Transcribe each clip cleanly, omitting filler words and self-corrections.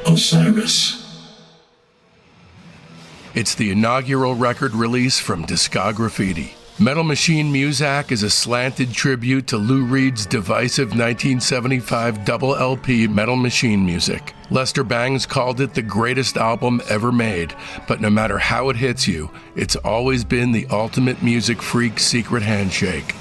Osiris. It's the inaugural record release from Discograffiti. Metal Machine Muzak is a slanted tribute to Lou Reed's divisive 1975 double LP Metal Machine Music. Lester Bangs called it the greatest album ever made, but no matter how it hits you, it's always been the ultimate music freak's secret handshake.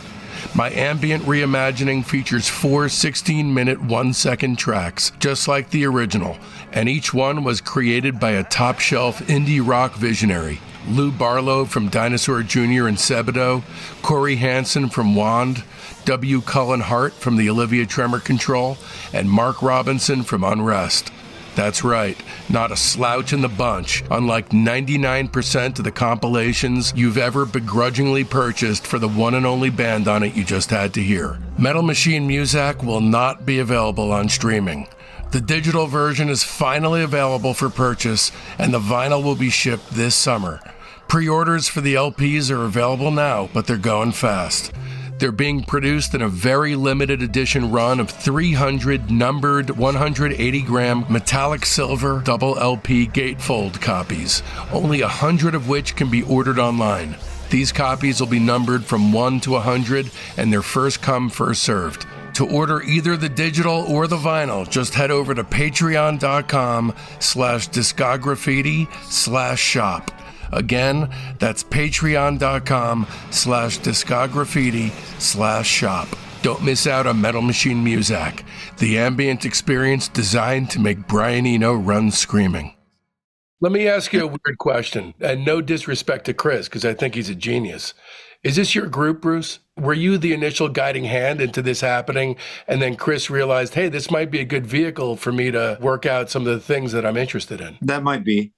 My ambient reimagining features 4 16-minute 1-second tracks, just like the original, and each one was created by a top-shelf indie rock visionary. Lou Barlow from Dinosaur Jr. and Sebadoh, Corey Hansen from Wand, W. Cullen Hart from the Olivia Tremor Control, and Mark Robinson from Unrest. That's right, not a slouch in the bunch, unlike 99% of the compilations you've ever begrudgingly purchased for the one and only band on it you just had to hear. Metal Machine Muzak will not be available on streaming. The digital version is finally available for purchase, and the vinyl will be shipped this summer. Pre-orders for the LPs are available now, but they're going fast. They're being produced in a very limited edition run of 300 numbered 180-gram metallic silver double LP gatefold copies, only 100 of which can be ordered online. These copies will be numbered from 1 to 100, and they're first come, first served. To order either the digital or the vinyl, just head over to patreon.com/discograffiti/shop. Again, that's patreon.com/discograffiti/shop. Don't miss out on Metal Machine Muzak, the ambient experience designed to make Brian Eno run screaming. Let me ask you a weird question, and no disrespect to Chris, because I think he's a genius. Is this your group, Bruce? Were you the initial guiding hand into this happening, and then Chris realized, hey, this might be a good vehicle for me to work out some of the things that I'm interested in? That might be.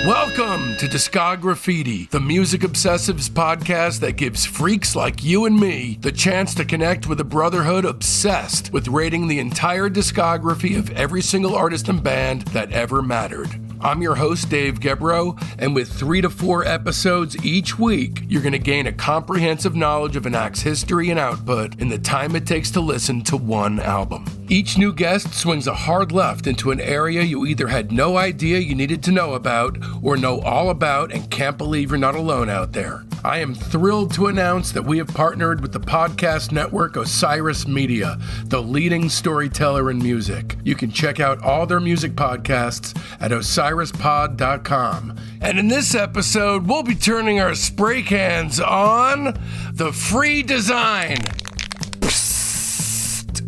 Welcome to Discograffiti, the Music Obsessives podcast that gives freaks like you and me the chance to connect with a brotherhood obsessed with rating the entire discography of every single artist and band that ever mattered. I'm your host, Dave Gebrow, and with 3 to 4 episodes each week, you're going to gain a comprehensive knowledge of an act's history and output in the time it takes to listen to one album. Each new guest swings a hard left into an area you either had no idea you needed to know about or know all about and can't believe you're not alone out there. I am thrilled to announce that we have partnered with the podcast network Osiris Media, the leading storyteller in music. You can check out all their music podcasts at osirispod.com. And in this episode, we'll be turning our spray cans on the free design.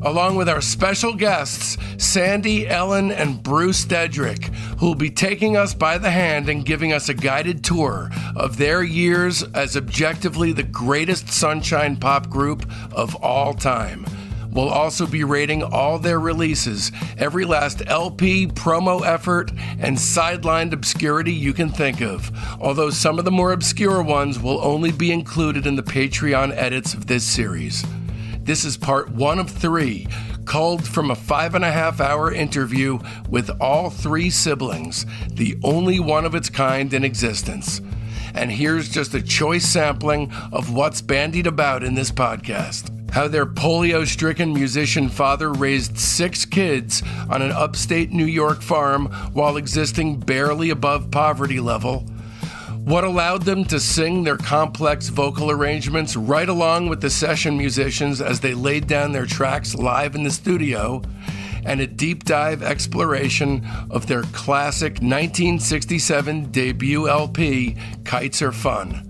Along with our special guests, Sandy, Ellen, and Bruce Dedrick, who will be taking us by the hand and giving us a guided tour of their years as objectively the greatest sunshine pop group of all time. We'll also be rating all their releases, every last LP, promo effort, and sidelined obscurity you can think of, although some of the more obscure ones will only be included in the Patreon edits of this series. This is part 1 of 3, culled from a 5.5-hour interview with all 3 siblings, the only one of its kind in existence. And here's just a choice sampling of what's bandied about in this podcast. How their polio-stricken musician father raised 6 kids on an upstate New York farm while existing barely above poverty level. What allowed them to sing their complex vocal arrangements right along with the session musicians as they laid down their tracks live in the studio, and a deep dive exploration of their classic 1967 debut LP, Kites Are Fun.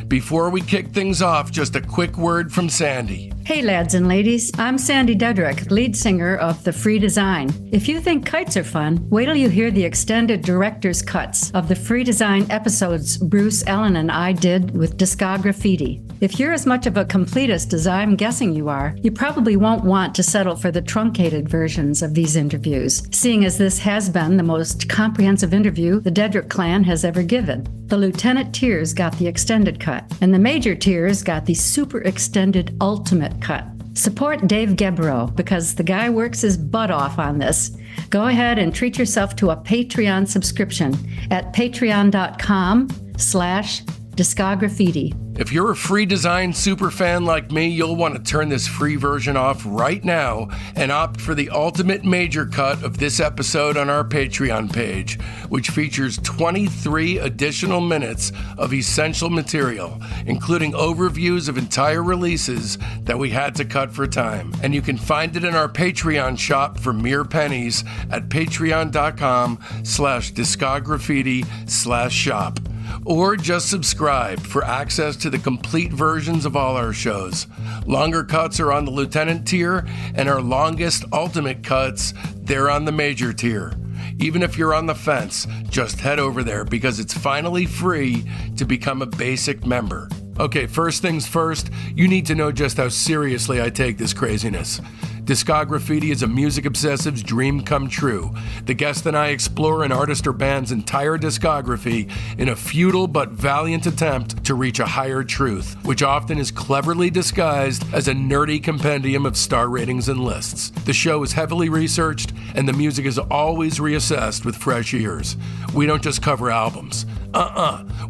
Before we kick things off, just a quick word from Sandy. Hey lads and ladies, I'm Sandy Dedrick, lead singer of The Free Design. If you think kites are fun, wait till you hear the extended director's cuts of the Free Design episodes Bruce, Ellen, and I did with Discograffiti. If you're as much of a completist as I'm guessing you are, you probably won't want to settle for the truncated versions of these interviews, seeing as this has been the most comprehensive interview the Dedrick clan has ever given. The Lieutenant tiers got the extended cut, and the Major tiers got the super extended ultimate cut. Support Dave Gebrow, because the guy works his butt off on this. Go ahead and treat yourself to a Patreon subscription at patreon.com/Discograffiti. If you're a free design superfan like me, you'll want to turn this free version off right now and opt for the ultimate major cut of this episode on our Patreon page, which features 23 additional minutes of essential material, including overviews of entire releases that we had to cut for time. And you can find it in our Patreon shop for mere pennies at patreon.com/Discograffiti/shop. Or just subscribe for access to the complete versions of all our shows. Longer cuts are on the Lieutenant tier, and our longest ultimate cuts, they're on the Major tier. Even if you're on the fence, just head over there because it's finally free to become a basic member. Okay, first things first, you need to know just how seriously I take this craziness. Discograffiti is a music obsessive's dream come true. The guest and I explore an artist or band's entire discography in a futile but valiant attempt to reach a higher truth, which often is cleverly disguised as a nerdy compendium of star ratings and lists. The show is heavily researched, and the music is always reassessed with fresh ears. We don't just cover albums.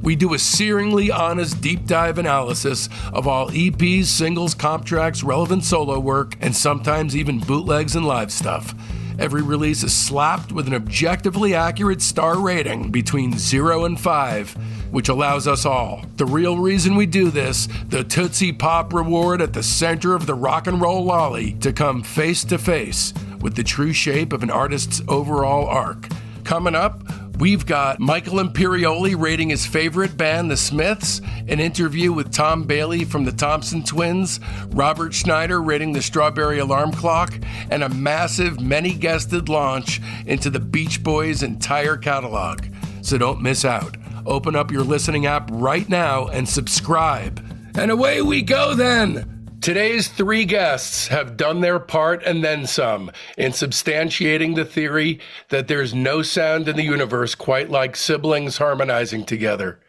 We do a searingly honest deep dive analysis of all EPs, singles, comp tracks, relevant solo work, and sometimes even bootlegs and live stuff. Every release is slapped with an objectively accurate star rating between 0 and 5, which allows us all, the real reason we do this, the Tootsie Pop reward at the center of the rock and roll lolly, to come face to face with the true shape of an artist's overall arc. Coming up, we've got Michael Imperioli rating his favorite band, The Smiths, an interview with Tom Bailey from the Thompson Twins, Robert Schneider rating the Strawberry Alarm Clock, and a massive, many-guested launch into the Beach Boys' entire catalog. So don't miss out. Open up your listening app right now and subscribe. And away we go then! Today's three guests have done their part and then some in substantiating the theory that there's no sound in the universe quite like siblings harmonizing together.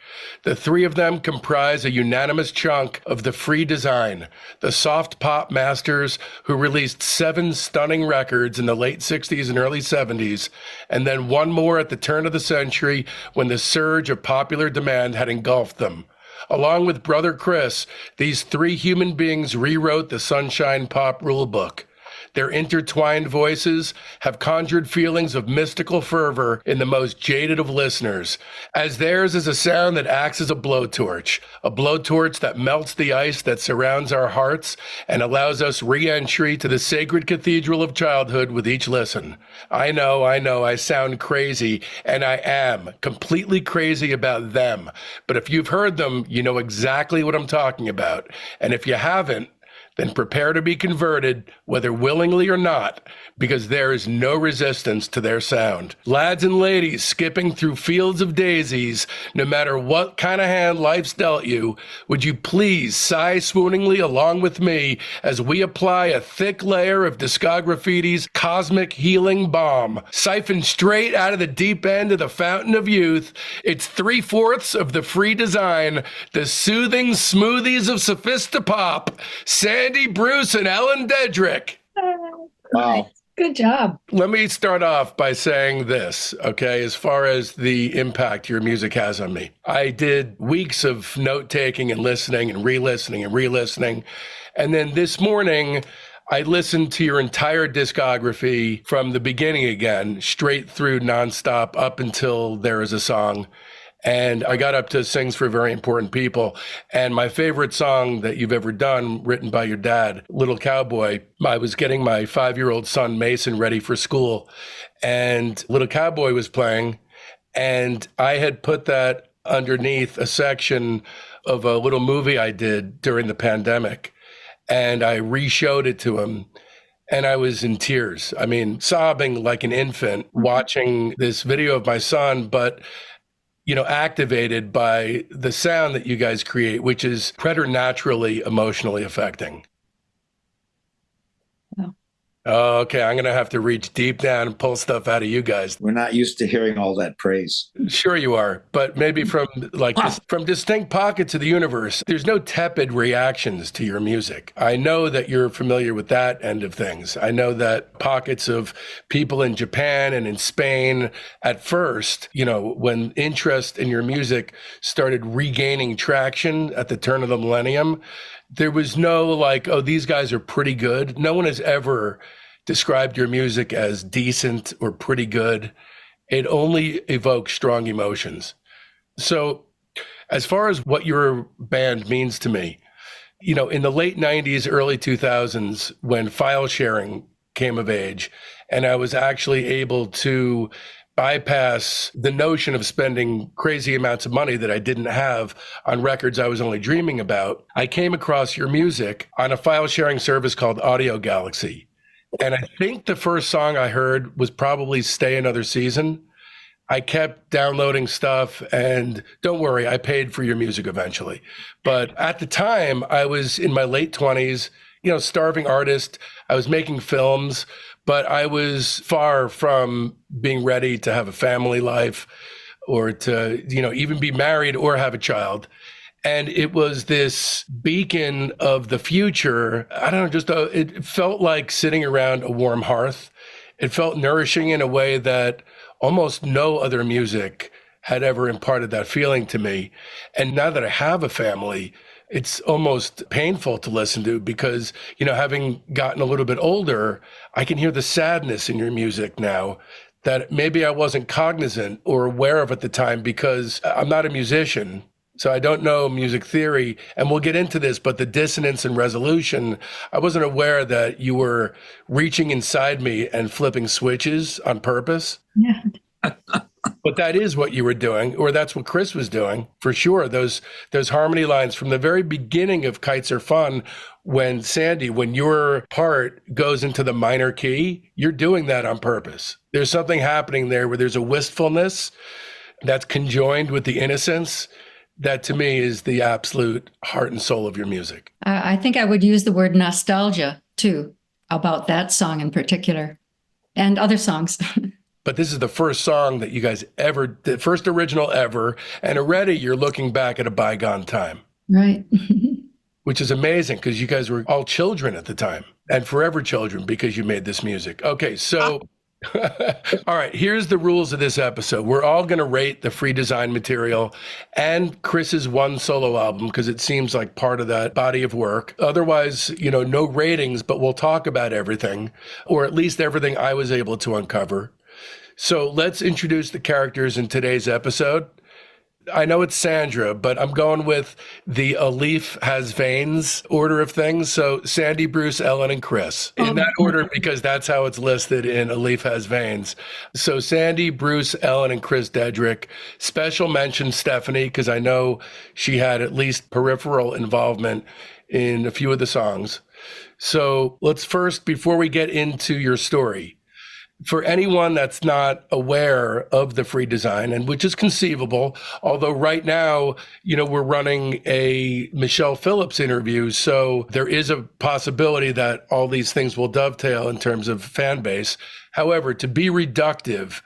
The three of them comprise a unanimous chunk of the free design, the soft pop masters who released 7 stunning records in the late 60s and early 70s, and then one more at the turn of the century when the surge of popular demand had engulfed them. Along with brother Chris, these three human beings rewrote the Sunshine Pop rulebook. Their intertwined voices have conjured feelings of mystical fervor in the most jaded of listeners, as theirs is a sound that acts as a blowtorch that melts the ice that surrounds our hearts and allows us re-entry to the sacred cathedral of childhood with each listen. I know, I sound crazy, and I am completely crazy about them. But if you've heard them, you know exactly what I'm talking about. And if you haven't, then prepare to be converted, whether willingly or not, because there is no resistance to their sound. Lads and ladies skipping through fields of daisies, no matter what kind of hand life's dealt you, would you please sigh swooningly along with me as we apply a thick layer of Discograffiti's cosmic healing balm, siphoned straight out of the deep end of the fountain of youth. It's 3/4 of the free design, the soothing smoothies of Sophistopop, Sandy Bruce and Ellen Dedrick. Wow. Good job. Let me start off by saying this, okay, as far as the impact your music has on me. I did weeks of note-taking and listening and re-listening and re-listening. And then this morning, I listened to your entire discography from the beginning again, straight through nonstop up until There Is a Song. And I got up to Sings for Very Important People. And my favorite song that you've ever done, written by your dad, Little Cowboy, I was getting my 5-year-old son, Mason, ready for school. And Little Cowboy was playing. And I had put that underneath a section of a little movie I did during the pandemic. And I re-showed it to him. And I was in tears. I mean, sobbing like an infant, watching this video of my son, but activated by the sound that you guys create, which is preternaturally emotionally affecting. Well, Oh, okay, I'm going to have to reach deep down and pull stuff out of you guys. We're not used to hearing all that praise. Sure you are, but maybe from from distinct pockets of the universe, there's no tepid reactions to your music. I know that you're familiar with that end of things. I know that pockets of people in Japan and in Spain at first, when interest in your music started regaining traction at the turn of the millennium, there was no like, oh, these guys are pretty good. No one has ever described your music as decent or pretty good. It only evokes strong emotions. So, as far as what your band means to me, in the late 90s, early 2000s, when file sharing came of age, and I was actually able to bypass the notion of spending crazy amounts of money that I didn't have on records I was only dreaming about, I came across your music on a file sharing service called Audio Galaxy. And I think the first song I heard was probably Stay Another Season. I kept downloading stuff, and don't worry, I paid for your music eventually. But at the time, I was in my late 20s, starving artist. I was making films, but I was far from being ready to have a family life or to, even be married or have a child. And it was this beacon of the future. I don't know, it felt like sitting around a warm hearth. It felt nourishing in a way that almost no other music had ever imparted that feeling to me. And now that I have a family, it's almost painful to listen to because, having gotten a little bit older, I can hear the sadness in your music now that maybe I wasn't cognizant or aware of at the time because I'm not a musician. So I don't know music theory, and we'll get into this, but the dissonance and resolution, I wasn't aware that you were reaching inside me and flipping switches on purpose. Yeah. But that is what you were doing, or that's what Chris was doing, for sure. Those harmony lines from the very beginning of Kites Are Fun, when your part goes into the minor key, you're doing that on purpose. There's something happening there where there's a wistfulness that's conjoined with the innocence that to me is the absolute heart and soul of your music. I think I would use the word nostalgia too, about that song in particular, and other songs. But this is the first song that you guys ever, the first original ever, and already you're looking back at a bygone time. Right. Which is amazing because you guys were all children at the time and forever children because you made this music. Okay, so all right, here's the rules of this episode. We're all going to rate the free design material and Chris's one solo album because it seems like part of that body of work. Otherwise, no ratings, but we'll talk about everything, or at least everything I was able to uncover. So let's introduce the characters in today's episode. I know it's Sandra, but I'm going with the A Leaf Has Veins order of things. So Sandy, Bruce, Ellen, and Chris. In that order, because that's how it's listed in A Leaf Has Veins. So Sandy, Bruce, Ellen, and Chris Dedrick. Special mention Stephanie, because I know she had at least peripheral involvement in a few of the songs. So let's first, before we get into your story, for anyone that's not aware of the free design, and which is conceivable, although right now, we're running a Michelle Phillips interview, so there is a possibility that all these things will dovetail in terms of fan base. However, to be reductive,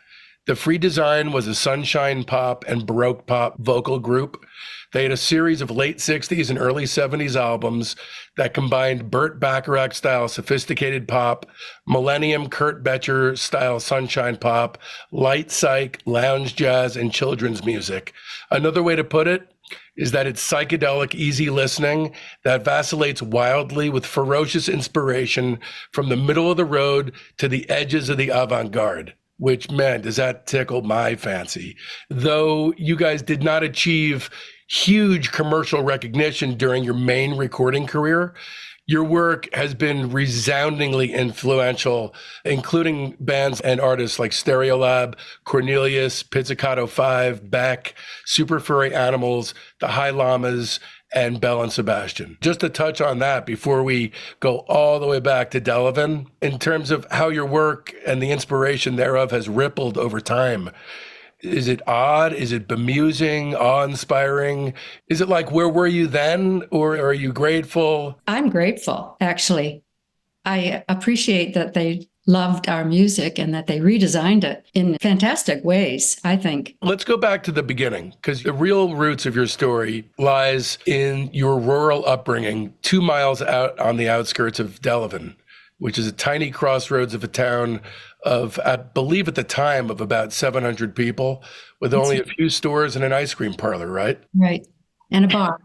the free design was a sunshine pop and baroque pop vocal group. They had a series of late 60s and early 70s albums that combined Burt Bacharach-style sophisticated pop, Millennium Kurt Becher-style sunshine pop, light psych, lounge jazz, and children's music. Another way to put it is that it's psychedelic, easy listening that vacillates wildly with ferocious inspiration from the middle of the road to the edges of the avant-garde. Which, man, does that tickle my fancy. Though you guys did not achieve huge commercial recognition during your main recording career, your work has been resoundingly influential, including bands and artists like Stereolab, Cornelius, Pizzicato 5, Beck, Super Furry Animals, The High Llamas, and Belle and Sebastian. Just to touch on that before we go all the way back to Delavan, in terms of how your work and the inspiration thereof has rippled over time. Is it odd? Is it bemusing, awe-inspiring? Is it like, where were you then? Or are you grateful? I'm grateful, actually. I appreciate that they loved our music and that they redesigned it in fantastic ways, I think. Let's go back to the beginning, because the real roots of your story lies in your rural upbringing, 2 miles out on the outskirts of Delavan, which is a tiny crossroads of a town of, I believe at the time, of about 700 people, with only a few stores and an ice cream parlor, right? Right. And a bar.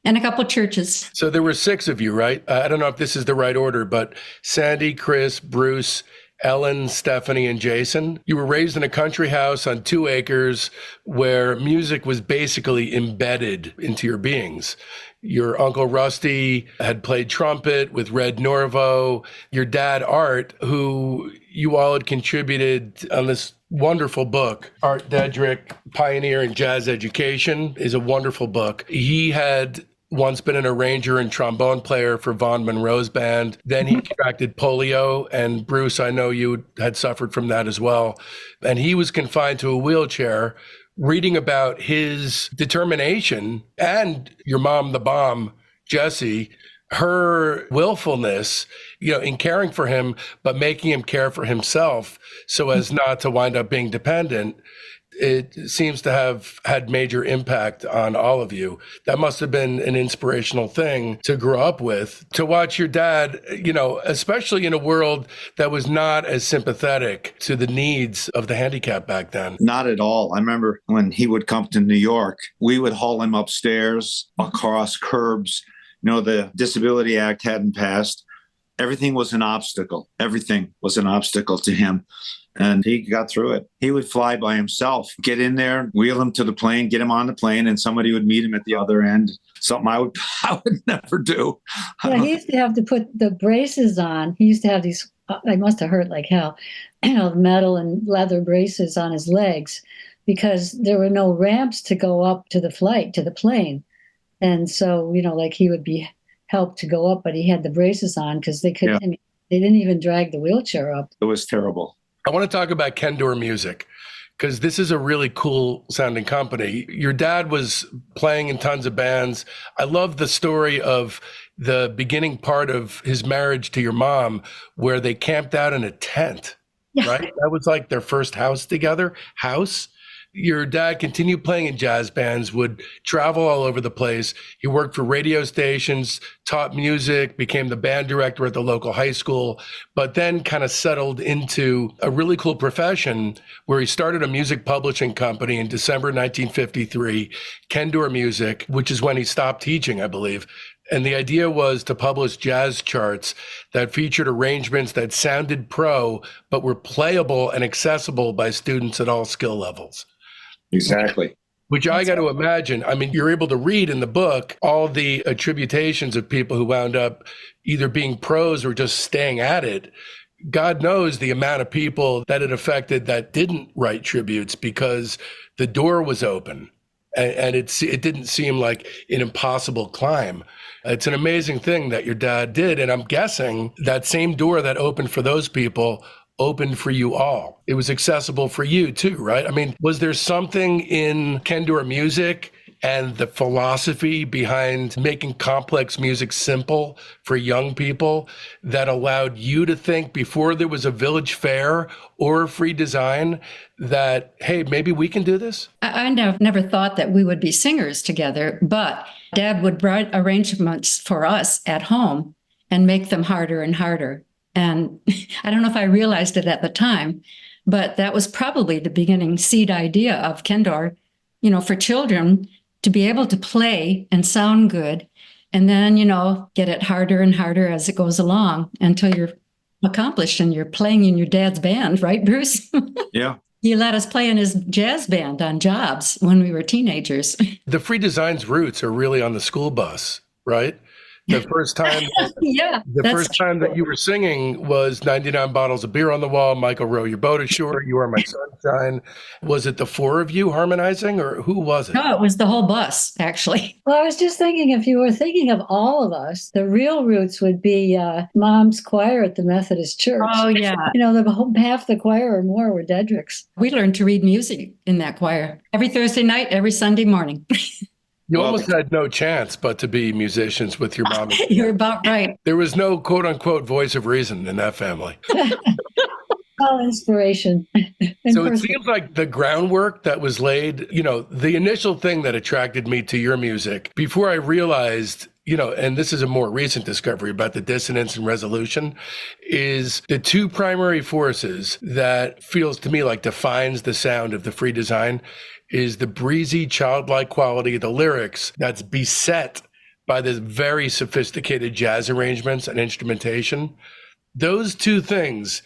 And a couple churches. So there were 6 of you, right? I don't know if this is the right order, but Sandy, Chris, Bruce, Ellen, Stephanie, and Jason. You were raised in a country house on 2 acres where music was basically embedded into your beings. Your Uncle Rusty had played trumpet with Red Norvo. Your dad, Art, who you all had contributed on this wonderful book, Art Dedrick, Pioneer in Jazz Education, is a wonderful book. He had once been an arranger and trombone player for Vaughn Monroe's band. Then he contracted polio, and Bruce, I know you had suffered from that as well. And he was confined to a wheelchair. Reading about his determination and your mom, the bomb, Jessie, her willfulness, in caring for him, but making him care for himself so as not to wind up being dependent, it seems to have had major impact on all of you. That must have been an inspirational thing to grow up with, to watch your dad, especially in a world that was not as sympathetic to the needs of the handicapped back then. Not at all. I remember when he would come to New York, we would haul him upstairs across curbs. The Disability Act hadn't passed. Everything was an obstacle. Everything was an obstacle to him. And he got through it. He would fly by himself, get in there, wheel him to the plane, get him on the plane, and somebody would meet him at the other end. Something I would never do. Yeah, he used to have to put the braces on. He used to have these, they must have hurt like hell, metal and leather braces on his legs because there were no ramps to go up to the plane. And so, he would be helped to go up, but he had the braces on because they couldn't, they didn't even drag the wheelchair up. It was terrible. I want to talk about Kendor Music, because this is a really cool sounding company. Your dad was playing in tons of bands. I love the story of the beginning part of his marriage to your mom, where they camped out in a tent, right? That was like their first house together. Your dad continued playing in jazz bands, would travel all over the place. He worked for radio stations, taught music, became the band director at the local high school, but then kind of settled into a really cool profession where he started a music publishing company in December 1953, Kendor Music, which is when he stopped teaching, I believe. And the idea was to publish jazz charts that featured arrangements that sounded pro, but were playable and accessible by students at all skill levels. Exactly. Which I got to imagine. I mean, you're able to read in the book all the attributations of people who wound up either being pros or just staying at it. God knows the amount of people that it affected that didn't write tributes because the door was open and it didn't seem like an impossible climb. It's an amazing thing that your dad did. And I'm guessing that same door that opened for those people open for you all. It was accessible for you too, right? I mean, was there something in Kendor Music and the philosophy behind making complex music simple for young people that allowed you to think before there was a village fair or a free design that, hey, maybe we can do this? I never thought that we would be singers together, but Dad would write arrangements for us at home and make them harder and harder. And I don't know if I realized it at the time, but that was probably the beginning seed idea of Kendor, for children to be able to play and sound good. And then, get it harder and harder as it goes along until you're accomplished and you're playing in your dad's band, right, Bruce? Yeah. He let us play in his jazz band on jobs when we were teenagers. The free design's roots are really on the school bus, right? The first time, first time that you were singing was 99 bottles of beer on the wall, Michael Row Your Boat Ashore, You Are My Sunshine. Was it the 4 of you harmonizing, or who was it? No, it was the whole bus, actually. Well, I was just thinking, if you were thinking of all of us, the real roots would be Mom's choir at the Methodist Church. Oh, yeah. Half the choir or more were Dedrick's. We learned to read music in that choir every Thursday night, every Sunday morning. You almost had no chance but to be musicians with your mom. You're about right. There was no quote unquote voice of reason in that family. All inspiration. So it seems like the groundwork that was laid, the initial thing that attracted me to your music before I realized, and this is a more recent discovery about the dissonance and resolution, is the two primary forces that feels to me like defines the sound of the free design is the breezy, childlike quality of the lyrics that's beset by this very sophisticated jazz arrangements and instrumentation. Those two things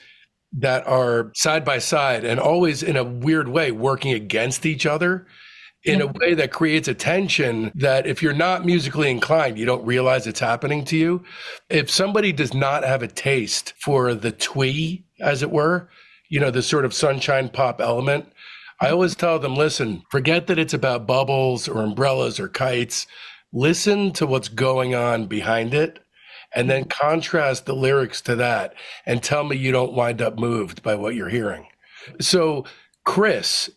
that are side by side and always in a weird way working against each other in a way that creates a tension that if you're not musically inclined, you don't realize it's happening to you. If somebody does not have a taste for the twee, as it were, the sort of sunshine pop element, I always tell them, listen, forget that it's about bubbles or umbrellas or kites. Listen to what's going on behind it. And then contrast the lyrics to that and tell me you don't wind up moved by what you're hearing. So Chris,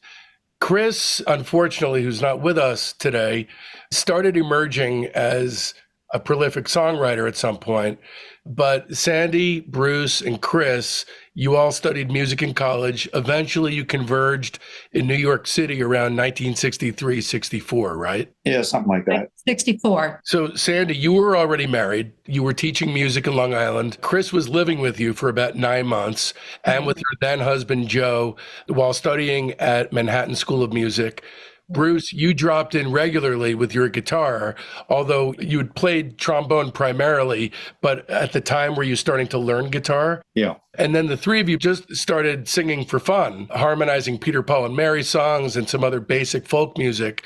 unfortunately, who's not with us today, started emerging as a prolific songwriter at some point. But Sandy, Bruce, and Chris, you all studied music in college. Eventually, you converged in New York City around 1963, 64, right? Yeah, something like that. 64. So, Sandy, you were already married. You were teaching music in Long Island. Chris was living with you for about 9 months and with your then husband, Joe, while studying at Manhattan School of Music. Bruce, you dropped in regularly with your guitar, although you had played trombone primarily, but at the time were you starting to learn guitar? Yeah. And then the three of you just started singing for fun, harmonizing Peter, Paul, and Mary songs and some other basic folk music.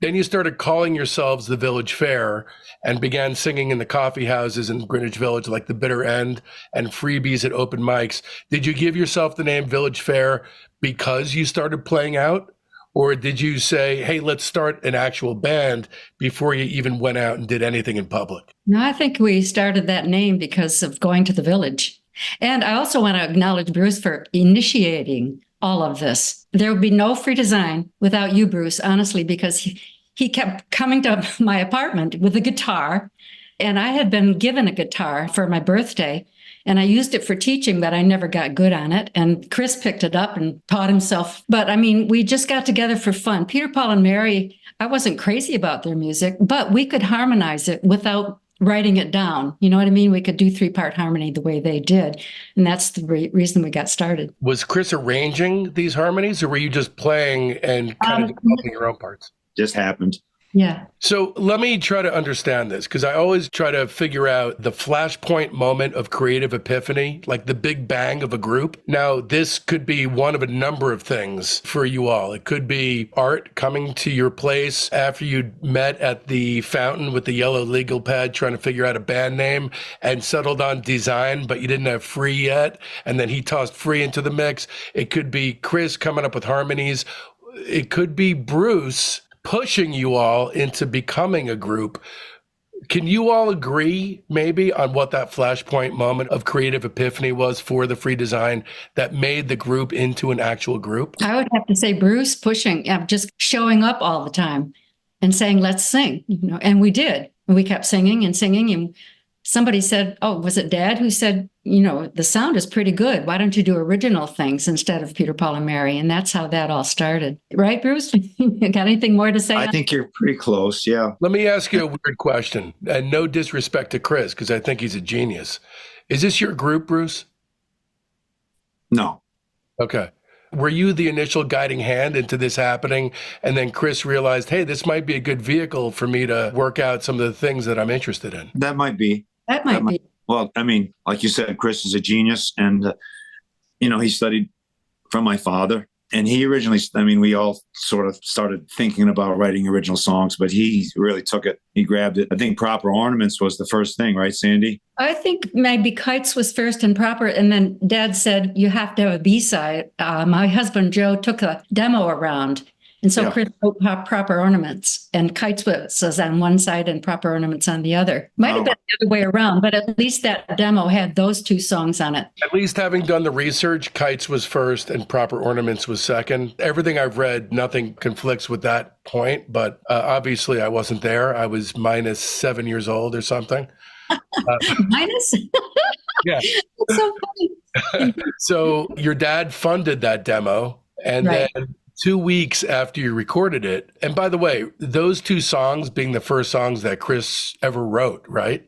Then you started calling yourselves the Village Fair and began singing in the coffee houses in Greenwich Village like the Bitter End and freebies at open mics. Did you give yourself the name Village Fair because you started playing out? Or did you say, hey, let's start an actual band before you even went out and did anything in public? No, I think we started that name because of going to the Village. And I also want to acknowledge Bruce for initiating all of this. There would be no free design without you, Bruce, honestly, because he kept coming to my apartment with a guitar. And I had been given a guitar for my birthday. And I used it for teaching, but I never got good on it. And Chris picked it up and taught himself. But I mean, we just got together for fun. Peter, Paul, and Mary, I wasn't crazy about their music, but we could harmonize it without writing it down. You know what I mean? We could do 3-part harmony the way they did. And that's the reason we got started. Was Chris arranging these harmonies, or were you just playing and kind of developing your own parts? Just happened. Yeah. So let me try to understand this, because I always try to figure out the flashpoint moment of creative epiphany, like the big bang of a group. Now, this could be one of a number of things for you all. It could be art coming to your place after you met at the fountain with the yellow legal pad trying to figure out a band name and settled on design, but you didn't have free yet. And then he tossed free into the mix. It could be Chris coming up with harmonies. It could be Bruce pushing you all into becoming a group. Can you all agree maybe on what that flashpoint moment of creative epiphany was for the free design that made the group into an actual group? I would have to say Bruce pushing, just showing up all the time and saying, let's sing, and we did. And we kept singing and singing. And somebody said, oh, was it Dad who said, the sound is pretty good. Why don't you do original things instead of Peter, Paul, and Mary? And that's how that all started. Right, Bruce? You got anything more to say? I think you're pretty close, yeah. Let me ask you a weird question, and no disrespect to Chris, because I think he's a genius. Is this your group, Bruce? No. Okay. Were you the initial guiding hand into this happening? And then Chris realized, hey, this might be a good vehicle for me to work out some of the things that I'm interested in. That might be. That might be. Well, I mean, like you said, Chris is a genius. And, he studied from my father. And he originally, we all sort of started thinking about writing original songs, but he really took it. He grabbed it. I think Proper Ornaments was the first thing, right, Sandy? I think maybe Kites was first and Proper. And then Dad said, you have to have a B-side. My husband, Joe, took a demo around And so Chris wrote Proper Ornaments, and Kites was on one side and Proper Ornaments on the other. Might have been the other way around, but at least that demo had those two songs on it. At least having done the research, Kites was first and Proper Ornaments was second. Everything I've read, nothing conflicts with that point, but obviously I wasn't there. I was minus 7 years old or something. Minus? Yeah. That's so funny. So your dad funded that demo, and then 2 weeks after you recorded it, and by the way, those two songs being the first songs that Chris ever wrote, right?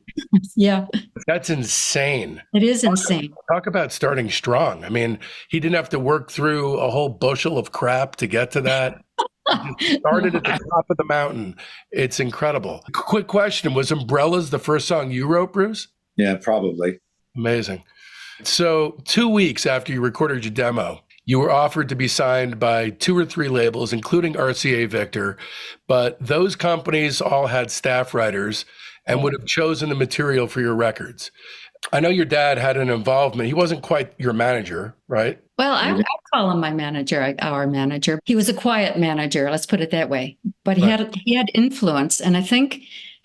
Yeah. That's insane. It is insane. Talk about starting strong. I mean, he didn't have to work through a whole bushel of crap to get to that. He started at the top of the mountain. It's incredible. Quick question. Was Umbrellas the first song you wrote, Bruce? Yeah, probably. Amazing. So 2 weeks after you recorded your demo, you were offered to be signed by 2 or 3 labels, including RCA Victor, but those companies all had staff writers and would have chosen the material for your records. I know your dad had an involvement. He wasn't quite your manager, right? Well, I call him my manager, our manager. He was a quiet manager, let's put it that way. But he had influence, and I think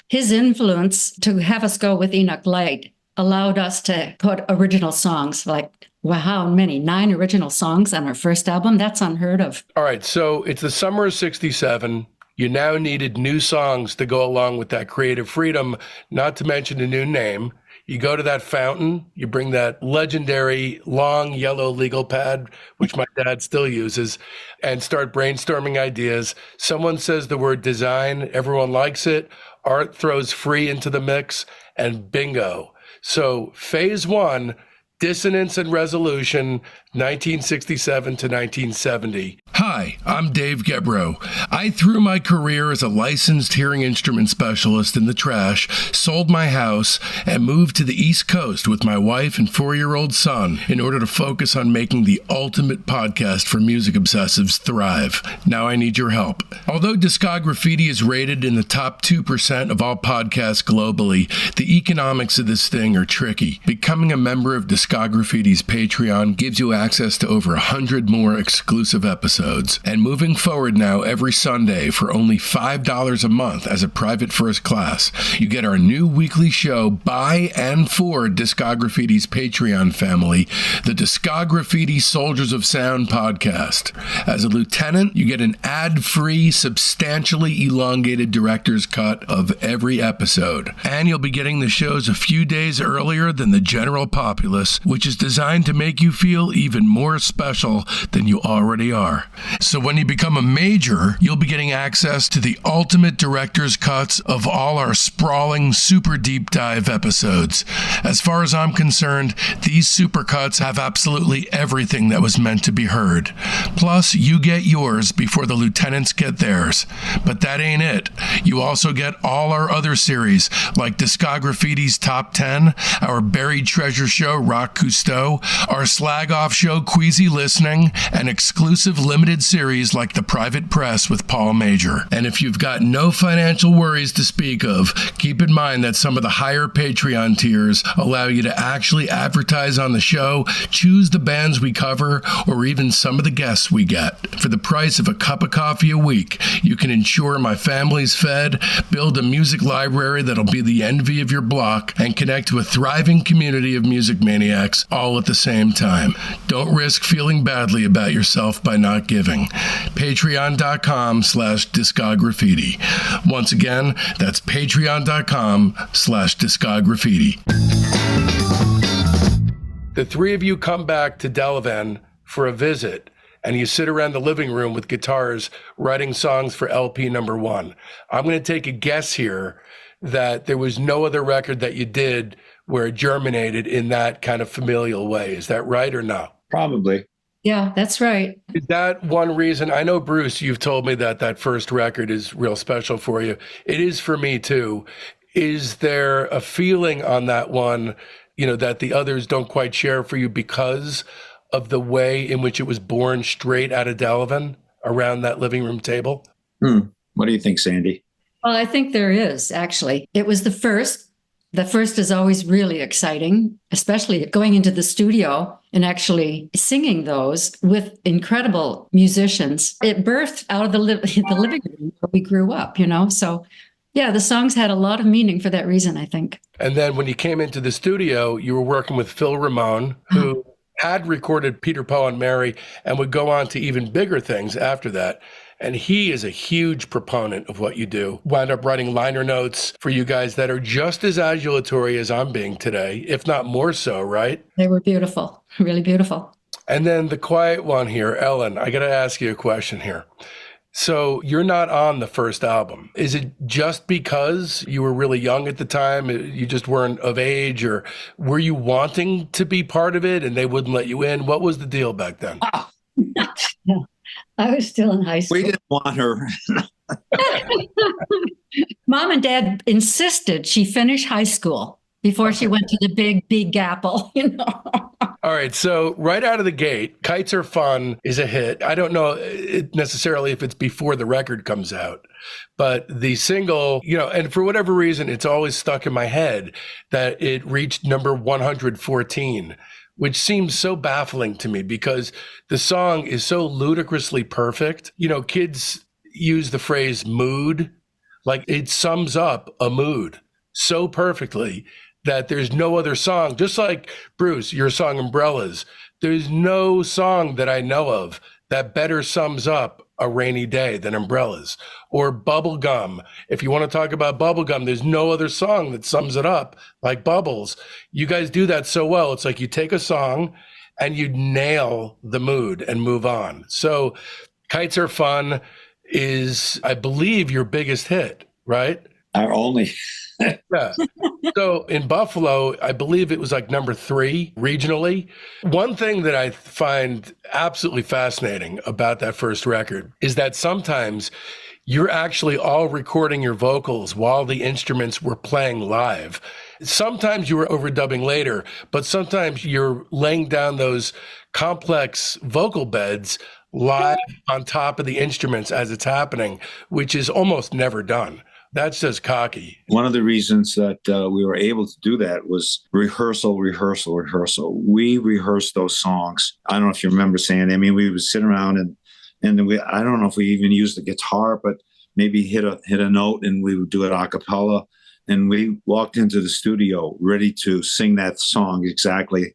his influence to have us go with Enoch Light allowed us to put original songs like, wow, how many? 9 original songs on our first album? That's unheard of. All right. So it's the summer of 67. You now needed new songs to go along with that creative freedom, not to mention a new name. You go to that fountain, you bring that legendary long yellow legal pad, which my dad still uses, and start brainstorming ideas. Someone says the word design, everyone likes it. Art throws free into the mix, and bingo. So phase 1, Dissonance and Resolution, 1967 to 1970. Hi, I'm Dave Gebrow. I threw my career as a licensed hearing instrument specialist in the trash, sold my house, and moved to the East Coast with my wife and 4-year-old son in order to focus on making the ultimate podcast for music obsessives thrive. Now I need your help. Although Discograffiti is rated in the top 2% of all podcasts globally, the economics of this thing are tricky. Becoming a member of Discograffiti's Patreon gives you access to over 100 more exclusive episodes. And moving forward now every Sunday for only $5 a month as a private first class, you get our new weekly show by and for Discograffiti's Patreon family, the Discograffiti Soldiers of Sound podcast. As a lieutenant, you get an ad-free, substantially elongated director's cut of every episode. And you'll be getting the shows a few days earlier than the general populace, which is designed to make you feel even more special than you already are. So when you become a major, you'll be getting access to the ultimate director's cuts of all our sprawling, super deep dive episodes. As far as I'm concerned, these super cuts have absolutely everything that was meant to be heard. Plus, you get yours before the lieutenants get theirs. But that ain't it. You also get all our other series, like Discograffiti's Top 10, our Buried Treasure show, Rock Cousteau, our Slag Off show, Queasy Listening, and exclusive limited series like The Private Press with Paul Major. And if you've got no financial worries to speak of, keep in mind that some of the higher Patreon tiers allow you to actually advertise on the show, choose the bands we cover, or even some of the guests we get. For the price of a cup of coffee a week, you can ensure my family's fed, build a music library that'll be the envy of your block, and connect to a thriving community of music maniacs all at the same time. Don't risk feeling badly about yourself by not giving. Patreon.com/Discograffiti. Once again, that's Patreon.com/Discograffiti. The three of you come back to Delavan for a visit, and you sit around the living room with guitars writing songs for LP number 1. I'm going to take a guess here that there was no other record that you did where it germinated in that kind of familial way. Is that right or no? Probably. Yeah, that's right. Is that one reason? I know, Bruce, you've told me that that first record is real special for you. It is for me too. Is there a feeling on that one, that the others don't quite share for you because of the way in which it was born straight out of Delavan around that living room table? What do you think, Sandy? Well, I think there is, actually. It was the first, The first is always really exciting, especially going into the studio and actually singing those with incredible musicians. It birthed out of the living room where we grew up, So, yeah, the songs had a lot of meaning for that reason, I think. And then when you came into the studio, you were working with Phil Ramone, who had recorded Peter, Paul, and Mary and would go on to even bigger things after that. And he is a huge proponent of what you do. Wound up writing liner notes for you guys that are just as adulatory as I'm being today, if not more so, right? They were beautiful, really beautiful. And then the quiet one here, Ellen, I got to ask you a question here. So you're not on the first album. Is it just because you were really young at the time? You just weren't of age, or were you wanting to be part of it and they wouldn't let you in? What was the deal back then? No, I was still in high school. We didn't want her. Mom and Dad insisted she finish high school before she went to the big apple, All right. So right out of the gate, Kites Are Fun is a hit. I don't know necessarily if it's before the record comes out, but the single, and for whatever reason, it's always stuck in my head that it reached number 114, which seems so baffling to me because the song is so ludicrously perfect. Kids use the phrase mood, like it sums up a mood so perfectly that there's no other song, just like Bruce, your song Umbrellas, there's no song that I know of that better sums up a rainy day than Umbrellas. Or Bubblegum. If you want to talk about Bubblegum, there's no other song that sums it up like Bubbles. You guys do that so well. It's like you take a song and you nail the mood and move on. So Kites Are Fun is, I believe, your biggest hit, right? Our only. Yeah. So in Buffalo, I believe it was like number 3 regionally. One thing that I find absolutely fascinating about that first record is that sometimes you're actually all recording your vocals while the instruments were playing live. Sometimes you were overdubbing later, but sometimes you're laying down those complex vocal beds live on top of the instruments as it's happening, which is almost never done. That's just cocky. One of the reasons that we were able to do that was rehearsal. We rehearsed those songs. I don't know if you remember, Sandy. I mean, we would sit around and I don't know if we even used the guitar, but maybe hit a note and we would do it a cappella. And we walked into the studio ready to sing that song exactly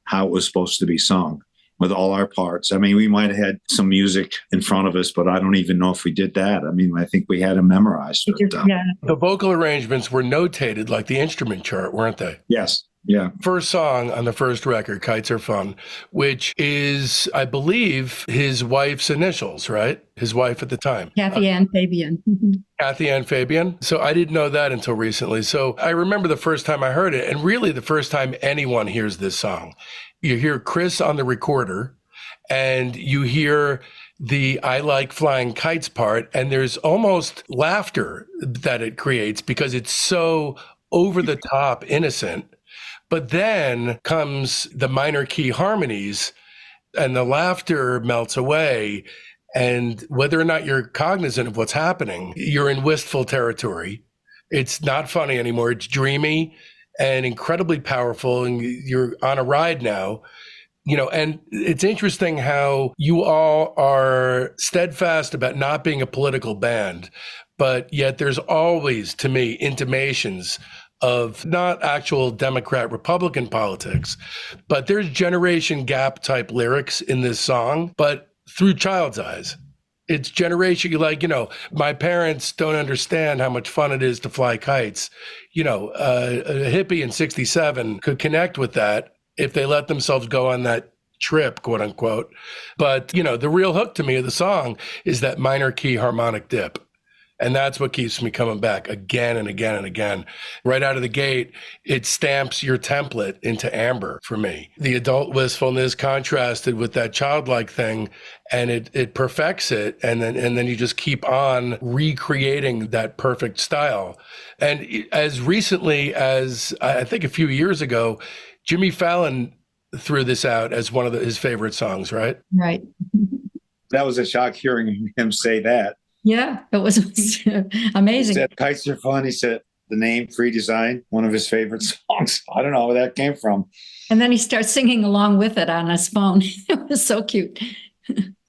how it was supposed to be sung, with all our parts. I mean, we might have had some music in front of us, but I don't even know if we did that. I mean, I think we had them memorized. But, Yeah. The vocal arrangements were notated like the instrument chart, weren't they? Yes. Yeah. First song on the first record, Kites Are Fun, which is, I believe, his wife's initials, right? His wife at the time. Kathy Ann Fabian. Kathy Ann Fabian. So I didn't know that until recently. So I remember the first time I heard it, and really the first time anyone hears this song. You hear Chris on the recorder, and you hear the I Like Flying Kites part, and there's almost laughter that it creates because it's so over the top innocent. But then comes the minor key harmonies, and the laughter melts away. And whether or not you're cognizant of what's happening, you're in wistful territory. It's not funny anymore. It's dreamy and incredibly powerful, and you're on a ride now. And it's interesting how you all are steadfast about not being a political band, but yet there's always, to me, intimations of not actual Democrat Republican politics, but there's generation gap type lyrics in this song, but through child's eyes. It's generation, my parents don't understand how much fun it is to fly kites. A hippie in 67 could connect with that if they let themselves go on that trip, quote unquote. But, the real hook to me of the song is that minor key harmonic dip. And that's what keeps me coming back again and again and again. Right out of the gate, it stamps your template into amber for me. The adult wistfulness contrasted with that childlike thing, and it perfects it. And then you just keep on recreating that perfect style. And as recently as I think a few years ago, Jimmy Fallon threw this out as one of his favorite songs, right? Right. That was a shock hearing him say that. Yeah, it was amazing. He said, Kites Are Fun. He said, the name Free Design, one of his favorite songs. I don't know where that came from. And then he starts singing along with it on his phone. It was so cute.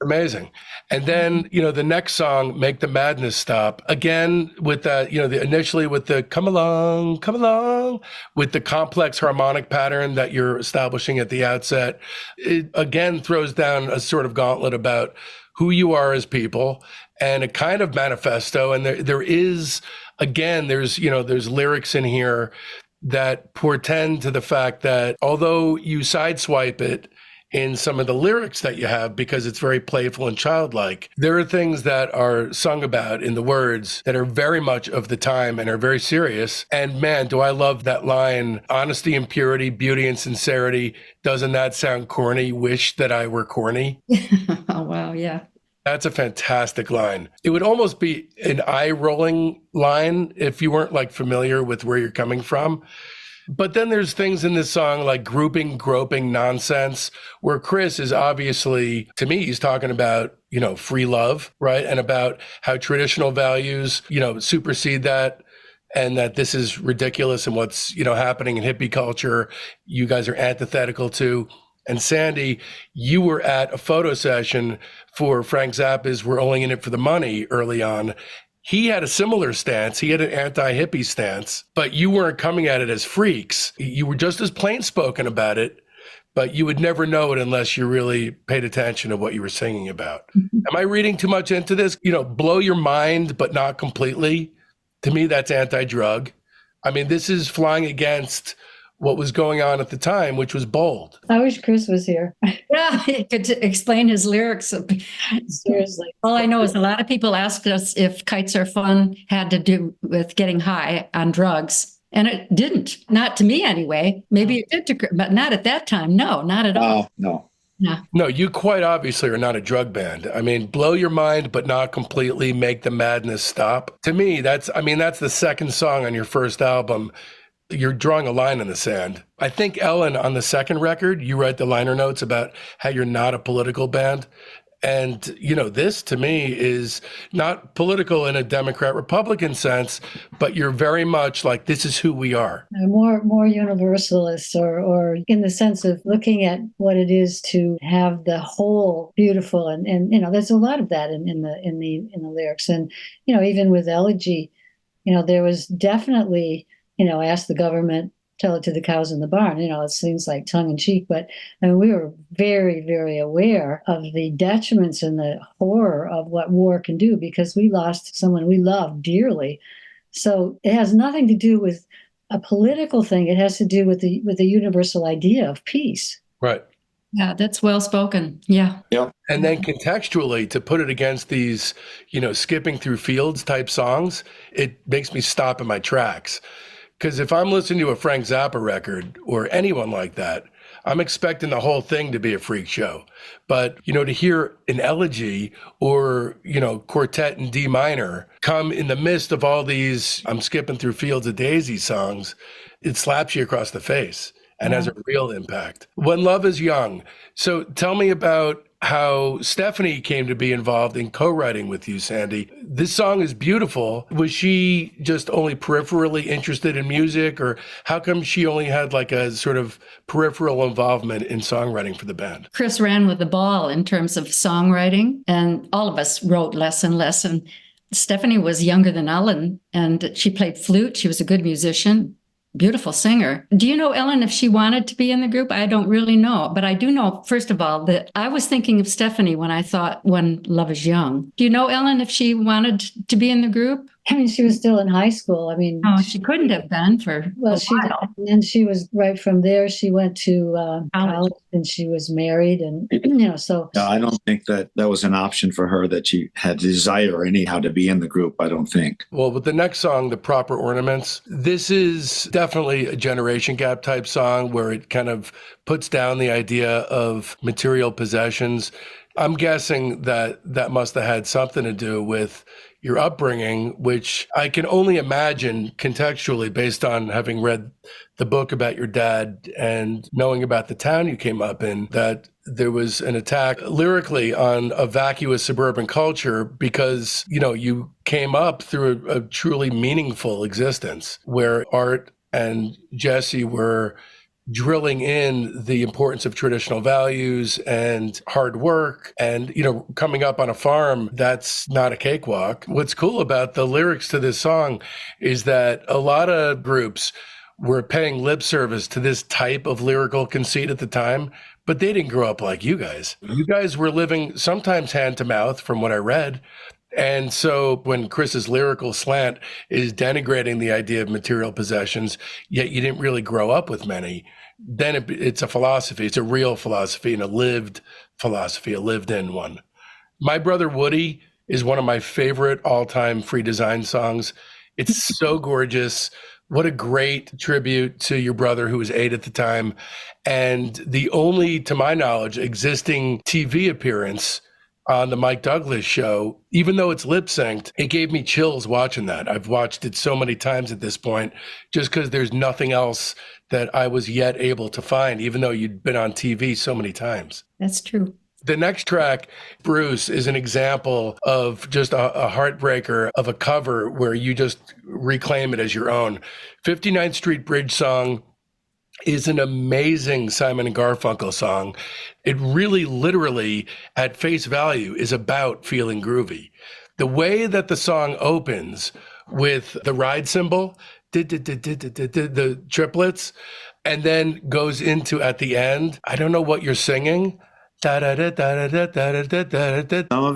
Amazing. And then, the next song, Make the Madness Stop, again, with that, initially with the come along, with the complex harmonic pattern that you're establishing at the outset, it again throws down a sort of gauntlet about who you are as people and a kind of manifesto. And there is, again, there's lyrics in here that portend to the fact that although you sideswipe it in some of the lyrics that you have because it's very playful and childlike, there are things that are sung about in the words that are very much of the time and are very serious. And man, do I love that line, honesty and purity, beauty and sincerity. Doesn't that sound corny? Wish that I were corny. Oh, wow. Yeah. That's a fantastic line. It would almost be an eye-rolling line if you weren't familiar with where you're coming from. But then there's things in this song like grouping, groping nonsense, where Chris is obviously, to me, he's talking about, free love, right? And about how traditional values, supersede that, and that this is ridiculous and what's, happening in hippie culture, you guys are antithetical to. And Sandy, you were at a photo session for Frank Zappa's We're Only in It for the Money early on. He had a similar stance. He had an anti-hippie stance, but you weren't coming at it as freaks. You were just as plain spoken about it, but you would never know it unless you really paid attention to what you were singing about. Am I reading too much into this? Blow your mind, but not completely. To me, that's anti-drug. I mean, this is flying against what was going on at the time, which was bold. I wish Chris was here. Yeah, he could explain his lyrics. Seriously. All I know is a lot of people asked us if Kites Are Fun had to do with getting high on drugs. And it didn't. Not to me anyway. Maybe it did, but not at that time. No, not at all. No. No, you quite obviously are not a drug band. I mean, blow your mind, but not completely. Make the madness stop. To me, that's the second song on your first album. You're drawing a line in the sand. I think, Ellen, on the second record, you write the liner notes about how you're not a political band. And, this to me is not political in a Democrat-Republican sense, but you're very much like, this is who we are. More universalist or in the sense of looking at what it is to have the whole beautiful. And there's a lot of that in the lyrics. And, even with Elegy, there was definitely, ask the government, tell it to the cows in the barn. It seems like tongue in cheek, but we were very, very aware of the detriments and the horror of what war can do because we lost someone we loved dearly. So it has nothing to do with a political thing. It has to do with the universal idea of peace. Right. Yeah, that's well spoken. Yeah. Yeah. And then contextually, to put it against these, skipping through fields type songs, it makes me stop in my tracks. Because if I'm listening to a Frank Zappa record or anyone like that, I'm expecting the whole thing to be a freak show. But, to hear an elegy or, quartet in D minor come in the midst of all these, I'm skipping through fields of daisy songs, it slaps you across the face and has a real impact. When Love is Young. So tell me about how Stephanie came to be involved in co-writing with you, Sandy. This song is beautiful. Was she just only peripherally interested in music, or how come she only had like a sort of peripheral involvement in songwriting for the band? Chris ran with the ball in terms of songwriting, and all of us wrote less and less. And Stephanie was younger than Ellen, and she played flute. She was a good musician. Beautiful singer. Do you know, Ellen, if she wanted to be in the group? I don't really know. But I do know, first of all, that I was thinking of Stephanie when I thought When Love is Young. Do you know, Ellen, if she wanted to be in the group? She was still in high school. No, she couldn't have been for a while. And she was right from there. She went to college and she was married. And, so. No, I don't think that was an option for her, that she had desire anyhow to be in the group. I don't think. Well, with the next song, The Proper Ornaments, this is definitely a generation gap type song where it kind of puts down the idea of material possessions. I'm guessing that that must have had something to do with your upbringing, which I can only imagine contextually based on having read the book about your dad and knowing about the town you came up in, that there was an attack lyrically on a vacuous suburban culture because, you know, you came up through a truly meaningful existence where Art and Jesse were drilling in the importance of traditional values and hard work. And, you know, coming up on a farm, that's not a cakewalk. What's cool about the lyrics to this song is that a lot of groups were paying lip service to this type of lyrical conceit at the time, but they didn't grow up like you guys. You guys were living sometimes hand to mouth, from what I read. And so when Chris's lyrical slant is denigrating the idea of material possessions, yet you didn't really grow up with many, then it's a philosophy. It's a real philosophy and a lived philosophy, a lived in one. My Brother Woody is one of my favorite all-time Free Design songs. It's so gorgeous. What a great tribute to your brother, who was 8 at the time. And the only, to my knowledge, existing TV appearance on the Mike Douglas show, even though it's lip synced, it gave me chills watching that. I've watched it so many times at this point, just because there's nothing else that I was yet able to find, even though you'd been on TV so many times. That's true. The next track, Bruce, is an example of just a heartbreaker of a cover where you just reclaim it as your own. 59th Street Bridge song is an amazing Simon and Garfunkel song. It really, literally, at face value, is about feeling groovy. The way that the song opens with the ride cymbal, the triplets, and then goes into, at the end, I don't know what you're singing. Some of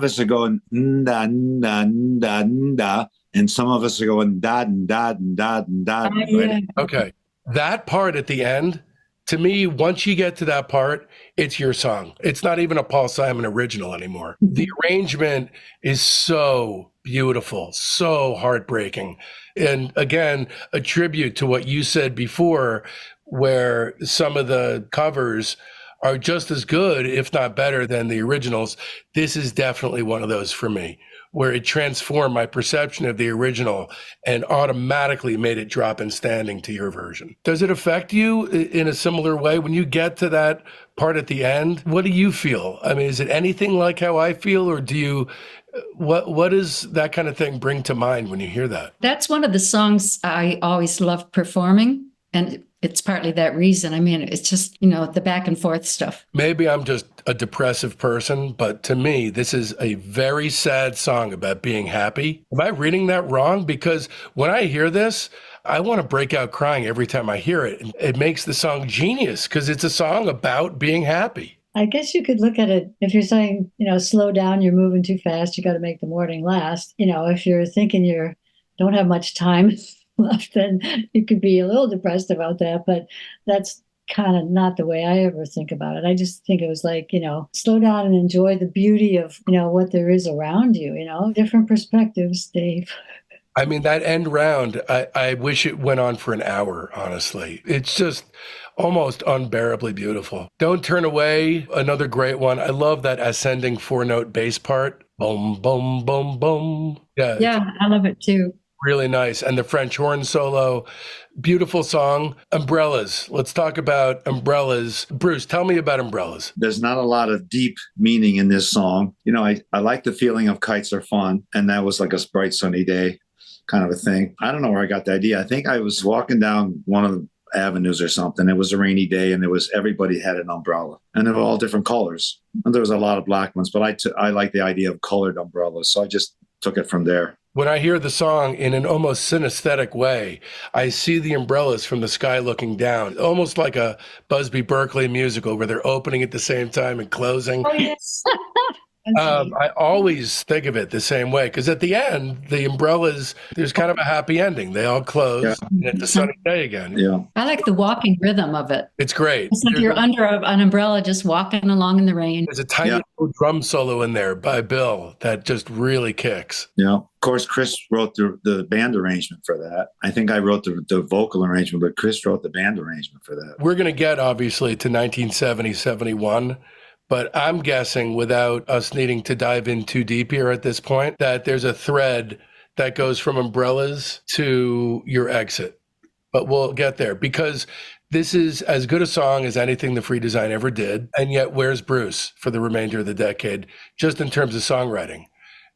us are going da da da da, and some of us are going da da da da. Yeah. Okay. That part at the end, to me, once you get to that part, it's your song. It's not even a Paul Simon original anymore. The arrangement is so beautiful, so heartbreaking. And again, a tribute to what you said before, where some of the covers are just as good, if not better, than the originals. This is definitely one of those for me, where it transformed my perception of the original and automatically made it drop in standing to your version. Does it affect you in a similar way when you get to that part at the end? What do you feel? I mean, is it anything like how I feel, or do you, what does that kind of thing bring to mind when you hear that? That's one of the songs I always loved performing. And it's partly that reason. I mean, it's just, you know, the back and forth stuff. Maybe I'm just a depressive person, but to me, this is a very sad song about being happy. Am I reading that wrong? Because when I hear this, I want to break out crying every time I hear it. It makes the song genius because it's a song about being happy. I guess you could look at it, if you're saying, you know, slow down, you're moving too fast, you got to make the morning last. You know, if you're thinking you don't have much time left, then you could be a little depressed about that. But that's kind of not the way I ever think about it. I just think it was like, you know, slow down and enjoy the beauty of, you know, what there is around you, you know, different perspectives, Dave. I mean, that end round, I wish it went on for an hour, honestly. It's just almost unbearably beautiful. Don't Turn Away, another great one. I love that ascending 4-note bass part. Boom, boom, boom, boom. Yeah, I love it too. Really nice. And the French horn solo, beautiful song. Umbrellas. Let's talk about Umbrellas. Bruce, tell me about Umbrellas. There's not a lot of deep meaning in this song. You know, I like the feeling of Kites Are Fun, and that was like a bright sunny day kind of a thing. I don't know where I got the idea. I think I was walking down one of the avenues or something. It was a rainy day, and everybody had an umbrella, and they were all different colors. And there was a lot of black ones, but I like the idea of colored umbrellas, so I just took it from there. When I hear the song in an almost synesthetic way, I see the umbrellas from the sky looking down, almost like a Busby Berkeley musical where they're opening at the same time and closing. Oh, yes. I always think of it the same way, because at the end, the umbrellas, there's kind of a happy ending. They all close, and it's a sunny day again. Yeah. I like the walking rhythm of it. It's great. It's like you're under an umbrella just walking along in the rain. There's a tiny little drum solo in there by Bill that just really kicks. Yeah. Of course, Chris wrote the band arrangement for that. I think I wrote the vocal arrangement, but Chris wrote the band arrangement for that. We're going to get, obviously, to 1970, 71. But I'm guessing, without us needing to dive in too deep here at this point, that there's a thread that goes from Umbrellas to your exit. But we'll get there, because this is as good a song as anything the Free Design ever did. And yet, where's Bruce for the remainder of the decade, just in terms of songwriting?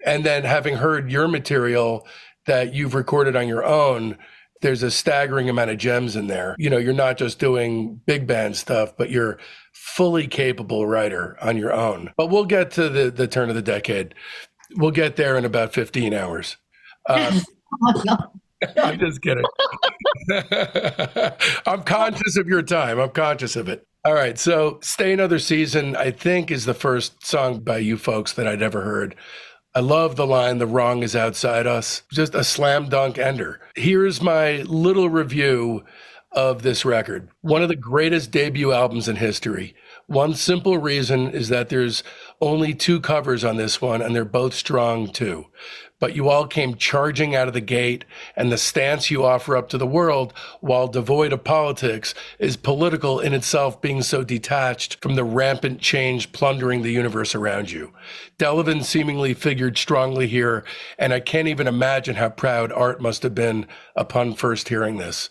And then, having heard your material that you've recorded on your own, there's a staggering amount of gems in there. You know, you're not just doing big band stuff, but you're fully capable writer on your own. But we'll get to the turn of the decade. We'll get there in about 15 hours. I'm just kidding. I'm conscious of your time. I'm conscious of it. All right. So Stay Another Season, I think, is the first song by you folks that I'd ever heard. I love the line, "The wrong is outside us." Just a slam dunk ender. Here's my little review of this record. One of the greatest debut albums in history. One simple reason is that there's only 2 covers on this one, and they're both strong too. But you all came charging out of the gate, and the stance you offer up to the world, while devoid of politics, is political in itself, being so detached from the rampant change plundering the universe around you. Delavan seemingly figured strongly here, and I can't even imagine how proud Art must have been upon first hearing this.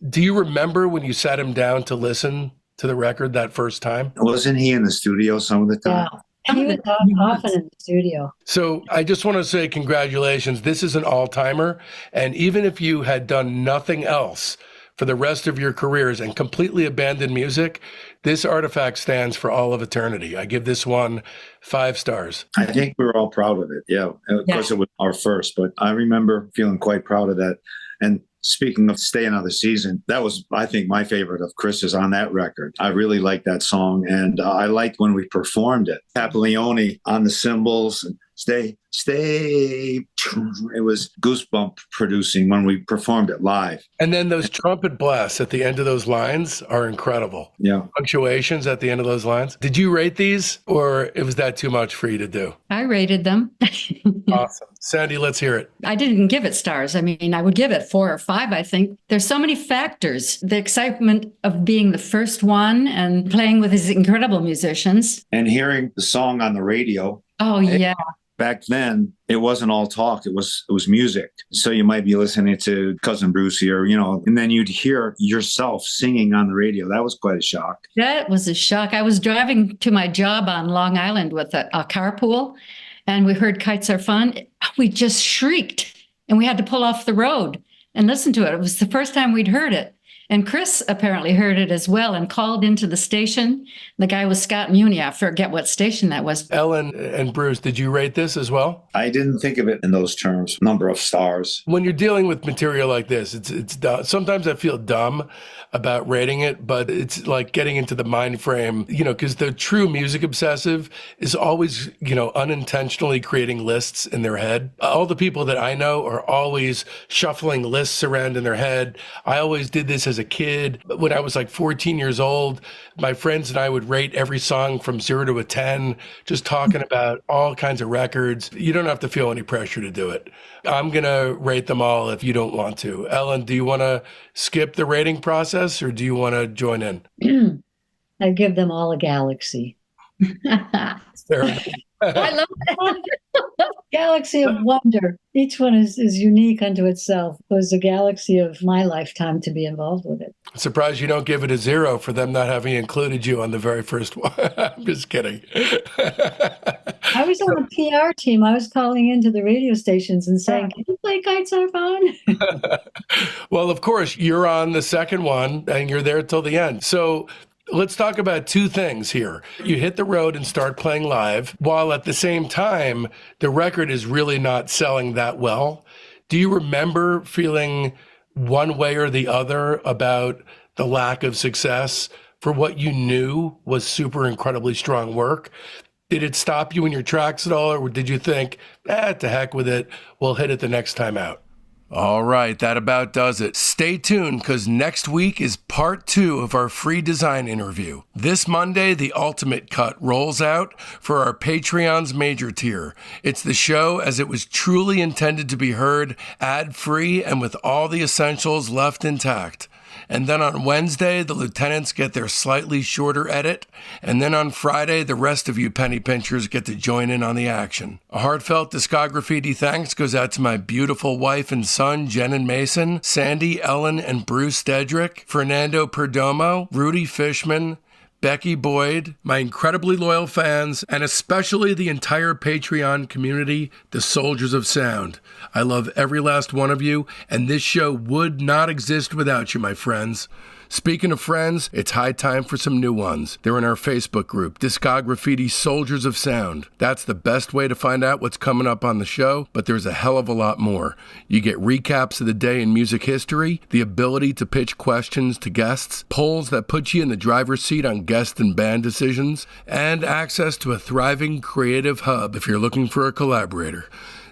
Do you remember when you sat him down to listen to the record that first time? Wasn't he in the studio some of the time? Yeah. He was often in the studio. So I just want to say congratulations. This is an all-timer. And even if you had done nothing else for the rest of your careers and completely abandoned music, this artifact stands for all of eternity. I give this one 5 stars. I think we were all proud of it. Yeah. Of course, it was our first, but I remember feeling quite proud of that. And speaking of Stay Another Season, that was, I think, my favorite of Chris's on that record. I really liked that song, and I liked when we performed it. Papaglione on the cymbals, and stay. It was goosebump producing when we performed it live. And then those trumpet blasts at the end of those lines are incredible. Yeah. Punctuations at the end of those lines. Did you rate these, or was that too much for you to do? I rated them. Awesome. Sandy, let's hear it. I didn't give it stars. I mean, I would give it 4 or 5, I think. There's so many factors. The excitement of being the first one and playing with these incredible musicians. And hearing the song on the radio. Oh, yeah. Back then, it wasn't all talk. It was music. So you might be listening to Cousin Brucey or, and then you'd hear yourself singing on the radio. That was quite a shock. That was a shock. I was driving to my job on Long Island with a carpool, and we heard Kites Are Fun. We just shrieked, and we had to pull off the road and listen to it. It was the first time we'd heard it. And Chris apparently heard it as well and called into the station. The guy was Scott Muni. I forget what station that was. Ellen and Bruce, did you rate this as well? I didn't think of it in those terms, number of stars. When you're dealing with material like this, it's dumb. Sometimes I feel dumb about rating it, but it's like getting into the mind frame, because the true music obsessive is always, unintentionally creating lists in their head. All the people that I know are always shuffling lists around in their head. I always did this as a kid. When I was like 14 years old, my friends and I would rate every song from 0 to a 10, just talking about all kinds of records. You don't have to feel any pressure to do it. I'm going to rate them all if you don't want to. Ellen, do you want to skip the rating process or do you want to join in? I give them all a galaxy. Fair enough. I love that. Galaxy of wonder. Each one is unique unto itself. It was a galaxy of my lifetime to be involved with it. I'm surprised you don't give it a 0 for them not having included you on the very first one. I'm just kidding. I was on the PR team. I was calling into the radio stations and saying, "Can you play Kites Are Fun?" Well, of course, you're on the second one and you're there till the end. So let's talk about 2 things here. You hit the road and start playing live, while at the same time, the record is really not selling that well. Do you remember feeling one way or the other about the lack of success for what you knew was super incredibly strong work? Did it stop you in your tracks at all, or did you think, to heck with it, we'll hit it the next time out? All right, that about does it. Stay tuned, because next week is part 2 of our free design interview. This Monday, the ultimate cut rolls out for our Patreon's major tier. It's the show as it was truly intended to be heard, ad-free, and with all the essentials left intact. And then on Wednesday, the lieutenants get their slightly shorter edit. And then on Friday, the rest of you penny pinchers get to join in on the action. A heartfelt Discograffiti thanks goes out to my beautiful wife and son, Jen and Mason, Sandy, Ellen, and Bruce Dedrick, Fernando Perdomo, Rudy Fishman, Becky Boyd, my incredibly loyal fans, and especially the entire Patreon community, the Soldiers of Sound. I love every last one of you, and this show would not exist without you, my friends. Speaking of friends, it's high time for some new ones. They're in our Facebook group, Discograffiti Soldiers of Sound. That's the best way to find out what's coming up on the show, but there's a hell of a lot more. You get recaps of the day in music history, the ability to pitch questions to guests, polls that put you in the driver's seat on guest and band decisions, and access to a thriving creative hub if you're looking for a collaborator.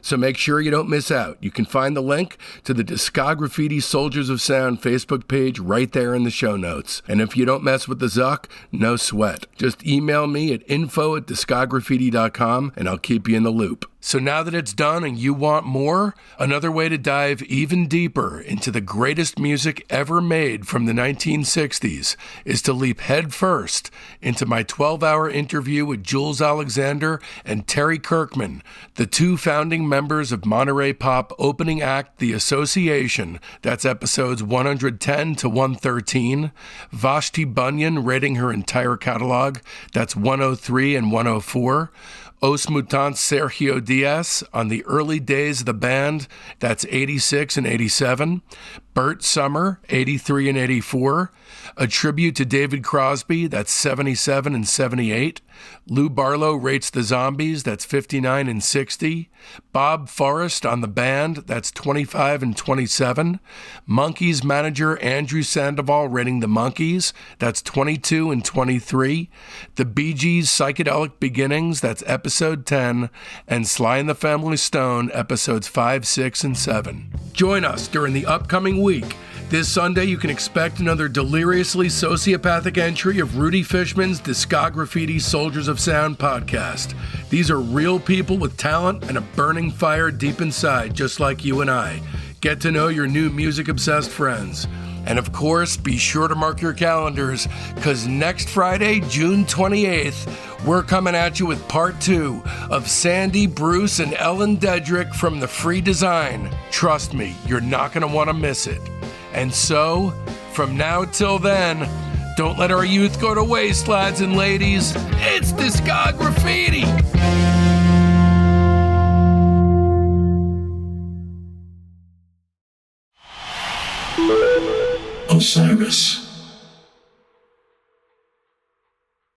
So make sure you don't miss out. You can find the link to the Discograffiti Soldiers of Sound Facebook page right there in the show notes. And if you don't mess with the Zuck, no sweat. Just email me at info@discograffiti.com and I'll keep you in the loop. So now that it's done and you want more, another way to dive even deeper into the greatest music ever made from the 1960s is to leap headfirst into my 12-hour interview with Jules Alexander and Terry Kirkman, the two founding members of Monterey Pop opening act The Association. That's episodes 110 to 113. Vashti Bunyan rating her entire catalog. That's 103 and 104. Os Mutantes Sergio Diaz on the early days of the band, that's 86 and 87. Burt Summer, 83 and 84. A tribute to David Crosby, that's 77 and 78. Lou Barlow rates the Zombies, that's 59 and 60. Bob Forrest on the band, that's 25 and 27. Monkees manager Andrew Sandoval rating the Monkees, that's 22 and 23. The Bee Gees Psychedelic Beginnings, that's episode 10. And Sly and the Family Stone, episodes 5, 6, and 7. Join us during the upcoming week. This Sunday, you can expect another deliriously sociopathic entry of Rudy Fishman's Discograffiti Soldiers of Sound podcast. These are real people with talent and a burning fire deep inside, just like you and I. Get to know your new music-obsessed friends. And of course, be sure to mark your calendars, because next Friday, June 28th, we're coming at you with part 2 of Sandy, Bruce, and Ellen Dedrick from the Free Design. Trust me, you're not going to want to miss it. And so, from now till then, don't let our youth go to waste, lads and ladies. It's Discograffiti! Osiris.